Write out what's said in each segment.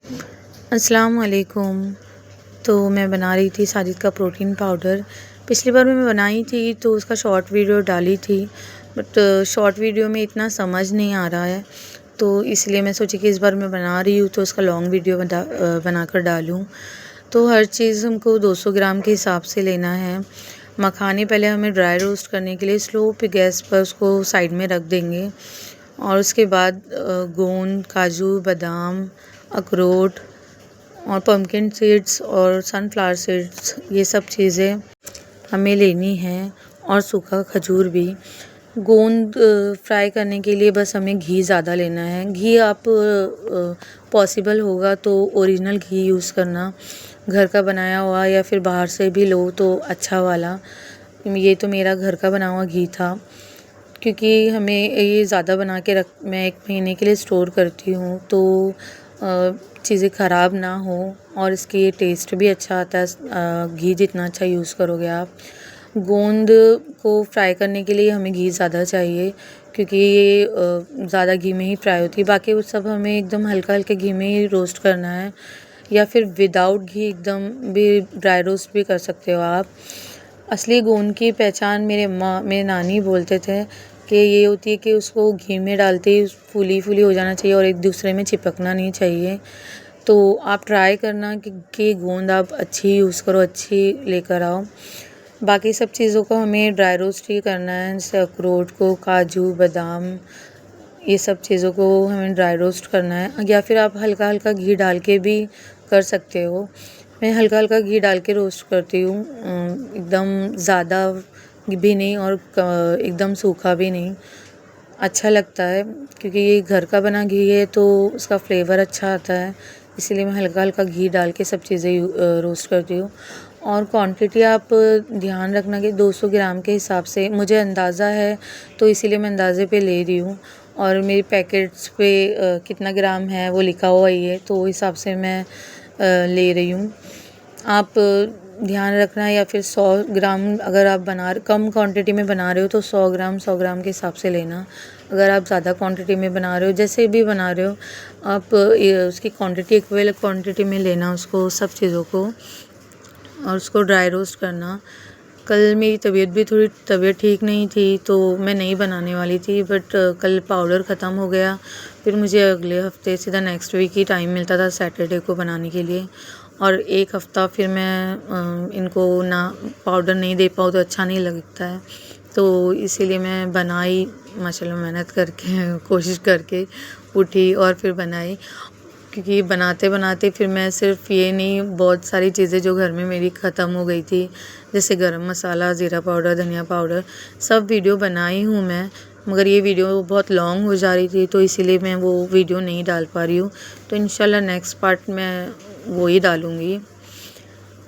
अस्सलाम वालेकुम। तो मैं बना रही थी साजिद का प्रोटीन पाउडर। पिछली बार मैं बनाई थी तो उसका शॉर्ट वीडियो डाली थी, बट शॉर्ट वीडियो में इतना समझ नहीं आ रहा है, तो इसलिए मैं सोची कि इस बार मैं बना रही हूँ तो उसका लॉन्ग वीडियो बनाकर डालूँ। तो हर चीज़ हमको 200 ग्राम के हिसाब से लेना है। मखाने पहले हमें ड्राई रोस्ट करने के लिए स्लो पे गैस पर उसको साइड में रख देंगे, और उसके बाद गोंद, काजू, बादाम, अखरोट और पम्पकिन सीड्स और सनफ्लावर सीड्स, ये सब चीज़ें हमें लेनी है, और सूखा खजूर भी। गोंद फ्राई करने के लिए बस हमें घी ज़्यादा लेना है। घी आप पॉसिबल होगा तो ओरिजिनल घी यूज़ करना, घर का बनाया हुआ, या फिर बाहर से भी लो तो अच्छा वाला। ये तो मेरा घर का बना हुआ घी था, क्योंकि हमें ये ज़्यादा बना के मैं 1 महीने के लिए स्टोर करती हूँ, तो चीज़ें ख़राब ना हो, और इसकी टेस्ट भी अच्छा आता है घी जितना अच्छा यूज़ करोगे आप। गोंद को फ्राई करने के लिए हमें घी ज़्यादा चाहिए, क्योंकि ये ज़्यादा घी में ही फ्राई होती है। बाकी वो सब हमें एकदम हल्के घी में ही रोस्ट करना है, या फिर विदाउट घी एकदम भी ड्राई रोस्ट भी कर सकते हो आप। असली गोंद की पहचान मेरे नानी बोलते थे कि ये होती है कि उसको घी में डालते ही फूली हो जाना चाहिए और एक दूसरे में चिपकना नहीं चाहिए। तो आप ट्राई करना कि गोंद आप अच्छी यूज़ करो, अच्छी लेकर आओ। बाकी सब चीज़ों को हमें ड्राई रोस्ट ही करना है, जैसे अखरोट को, काजू, बादाम, ये सब चीज़ों को हमें ड्राई रोस्ट करना है, या फिर आप हल्का घी डाल के भी कर सकते हो। मैं हल्का घी डाल के रोस्ट करती हूँ, एकदम ज़्यादा भी नहीं और एकदम सूखा भी नहीं। अच्छा लगता है, क्योंकि ये घर का बना घी है तो उसका फ्लेवर अच्छा आता है, इसीलिए मैं हल्का घी डाल के सब चीज़ें रोस्ट करती हूँ। और क्वांटिटी आप ध्यान रखना कि 200 ग्राम के हिसाब से, मुझे अंदाज़ा है तो इसीलिए मैं अंदाज़े पे ले रही हूँ, और मेरी पैकेट्स पे कितना ग्राम है वो लिखा हुआ ही है, तो हिसाब से मैं ले रही हूँ। आप ध्यान रखना, या फिर 100 ग्राम अगर आप कम क्वांटिटी में बना रहे हो तो 100 ग्राम के हिसाब से लेना। अगर आप ज़्यादा क्वांटिटी में बना रहे हो, जैसे भी बना रहे हो आप, उसकी क्वांटिटी इक्वल क्वांटिटी में लेना उसको, सब चीज़ों को, और उसको ड्राई रोस्ट करना। कल मेरी तबीयत ठीक नहीं थी तो मैं नहीं बनाने वाली थी, बट कल पाउडर ख़त्म हो गया। फिर मुझे अगले हफ्ते सीधा नेक्स्ट वीक ही टाइम मिलता था सैटरडे को बनाने के लिए, और 1 हफ़्ता फिर मैं इनको ना पाउडर नहीं दे पाऊँ तो अच्छा नहीं लगता है, तो इसीलिए मैं बनाई, माशाल्लाह मेहनत करके कोशिश करके उठी और फिर बनाई। क्योंकि बनाते फिर मैं सिर्फ ये नहीं, बहुत सारी चीज़ें जो घर में मेरी ख़त्म हो गई थी, जैसे गरम मसाला, ज़ीरा पाउडर, धनिया पाउडर, सब वीडियो बनाई हूँ मैं, मगर ये वीडियो बहुत लॉन्ग हो जा रही थी तो इसीलिए मैं वो वीडियो नहीं डाल पा रही हूँ। तो इंशाल्लाह नेक्स्ट पार्ट में वो ही डालूँगी,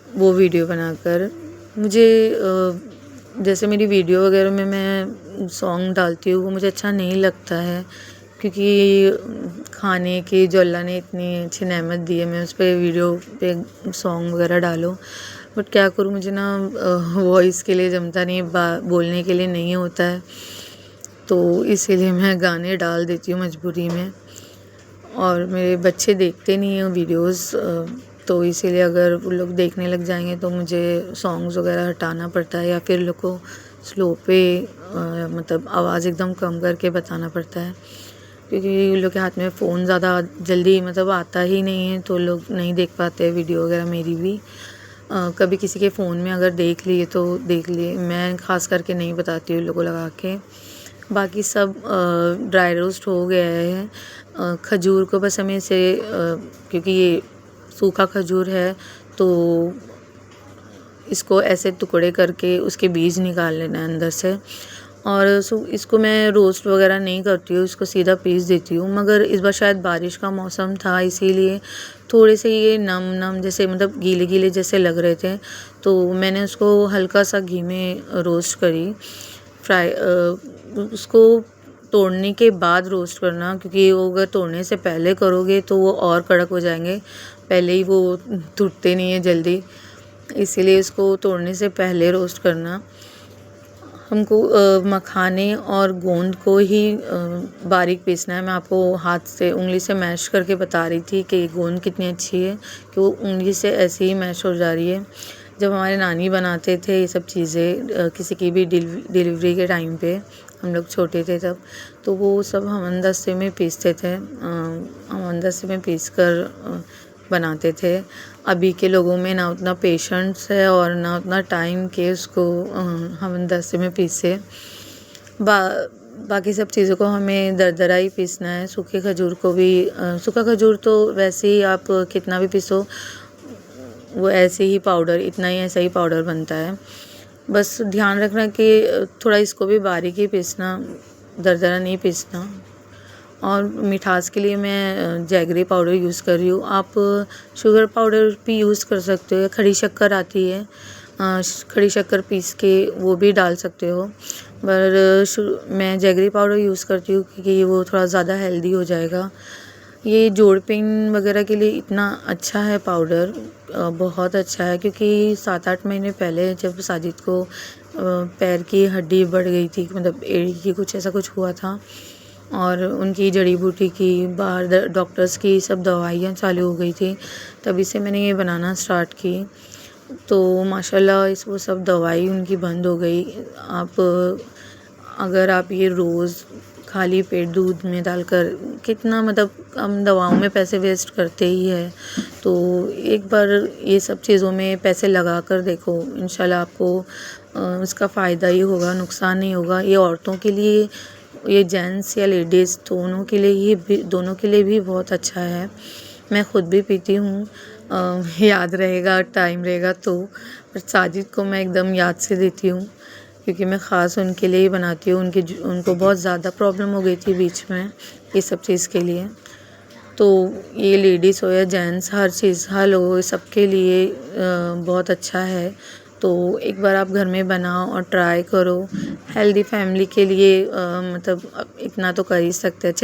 वो वीडियो बनाकर। मुझे जैसे मेरी वीडियो वगैरह में मैं सॉन्ग डालती हूँ, वो मुझे अच्छा नहीं लगता है, क्योंकि खाने की जो अल्लाह ने इतनी अच्छी नेमत दी है, मैं उस पर वीडियो पे सॉन्ग वगैरह डालूँ। बट क्या करूँ, मुझे ना वॉइस के लिए जमता नहीं, बोलने के लिए नहीं होता है, तो इसीलिए मैं गाने डाल देती हूँ मजबूरी में। और मेरे बच्चे देखते नहीं हैं वीडियोस, तो इसीलिए अगर वो लोग देखने लग जाएंगे तो मुझे सॉन्ग्स वगैरह हटाना पड़ता है, या फिर लोग को स्लो पे मतलब आवाज़ एकदम कम करके बताना पड़ता है, क्योंकि लोग के हाथ में फ़ोन ज़्यादा जल्दी मतलब आता ही नहीं है, तो लोग नहीं देख पाते वीडियो वगैरह मेरी भी। कभी किसी के फ़ोन में अगर देख लिए तो देख लिए, मैं ख़ास करके नहीं बताती हूँ लोगों लगा के। बाकी सब ड्राई रोस्ट हो गया है। खजूर को बस हमें से क्योंकि ये सूखा खजूर है तो इसको ऐसे टुकड़े करके उसके बीज निकाल लेना है अंदर से, और इसको मैं रोस्ट वगैरह नहीं करती हूँ, इसको सीधा पीस देती हूँ। मगर इस बार शायद बारिश का मौसम था, इसीलिए थोड़े से ये नम जैसे मतलब गीले जैसे लग रहे थे, तो मैंने उसको हल्का सा घी में रोस्ट करी, फ्राई। उसको तोड़ने के बाद रोस्ट करना, क्योंकि वो अगर तोड़ने से पहले करोगे तो वो और कड़क हो जाएंगे, पहले ही वो टूटते नहीं है जल्दी, इसीलिए इसको तोड़ने से पहले रोस्ट करना। हमको मखाने और गोंद को ही बारीक पीसना है। मैं आपको हाथ से उंगली से मैश करके बता रही थी कि गोंद कितनी अच्छी है कि वो उंगली से ऐसे ही मैश हो जा रही है। जब हमारे नानी बनाते थे ये सब चीज़ें किसी की भी डिलीवरी के टाइम पे, हम लोग छोटे थे तब, तो वो सब हमदस्ते में पीसते थे, हमदस्ते में पीस कर बनाते थे। अभी के लोगों में ना उतना पेशेंस है और ना उतना टाइम कि उसको हमदस्ते में पीसे। बाकी सब चीज़ों को हमें दरदरा ही पीसना है। सूखे खजूर को भी सूखा खजूर तो वैसे ही आप कितना भी पीसो वो ऐसे ही पाउडर, इतना ही ऐसा ही पाउडर बनता है। बस ध्यान रखना कि थोड़ा इसको भी बारीक ही पीसना, दरदरा नहीं पीसना। और मिठास के लिए मैं जैगरी पाउडर यूज़ कर रही हूँ। आप शुगर पाउडर भी यूज़ कर सकते हो, खड़ी शक्कर आती है, खड़ी शक्कर पीस के वो भी डाल सकते हो, पर मैं जैगरी पाउडर यूज़ करती हूँ क्योंकि वो थोड़ा ज़्यादा हेल्दी हो जाएगा। ये जोड़ पेन वगैरह के लिए इतना अच्छा है पाउडर, बहुत अच्छा है। क्योंकि 7-8 महीने पहले जब साजिद को पैर की हड्डी बढ़ गई थी, मतलब एड़ी की कुछ ऐसा कुछ हुआ था, और उनकी जड़ी बूटी की बाहर डॉक्टर्स की सब दवाइयाँ चालू हो गई थी, तभी से मैंने ये बनाना स्टार्ट की। तो माशाल्लाह इस वो सब दवाई उनकी बंद हो गई। अगर आप ये रोज़ खाली पेट दूध में डालकर, कितना मतलब हम दवाओं में पैसे वेस्ट करते ही है, तो एक बार ये सब चीज़ों में पैसे लगा कर देखो, इंशाल्लाह आपको इसका फ़ायदा ही होगा, नुकसान नहीं होगा। ये औरतों के लिए, ये जेंट्स या लेडीज़ दोनों के लिए भी बहुत अच्छा है। मैं ख़ुद भी पीती हूँ, याद रहेगा टाइम रहेगा तो, पर साजिद को मैं एकदम याद से देती हूँ क्योंकि मैं ख़ास उनके लिए ही बनाती हूँ। उनको बहुत ज़्यादा प्रॉब्लम हो गई थी बीच में ये सब चीज़ के लिए। तो ये लेडीज़ हो या जेंट्स, हर चीज़, हर लोगों सबके लिए बहुत अच्छा है। तो एक बार आप घर में बनाओ और ट्राई करो। हेल्दी फैमिली के लिए मतलब इतना तो कर ही सकते हैं।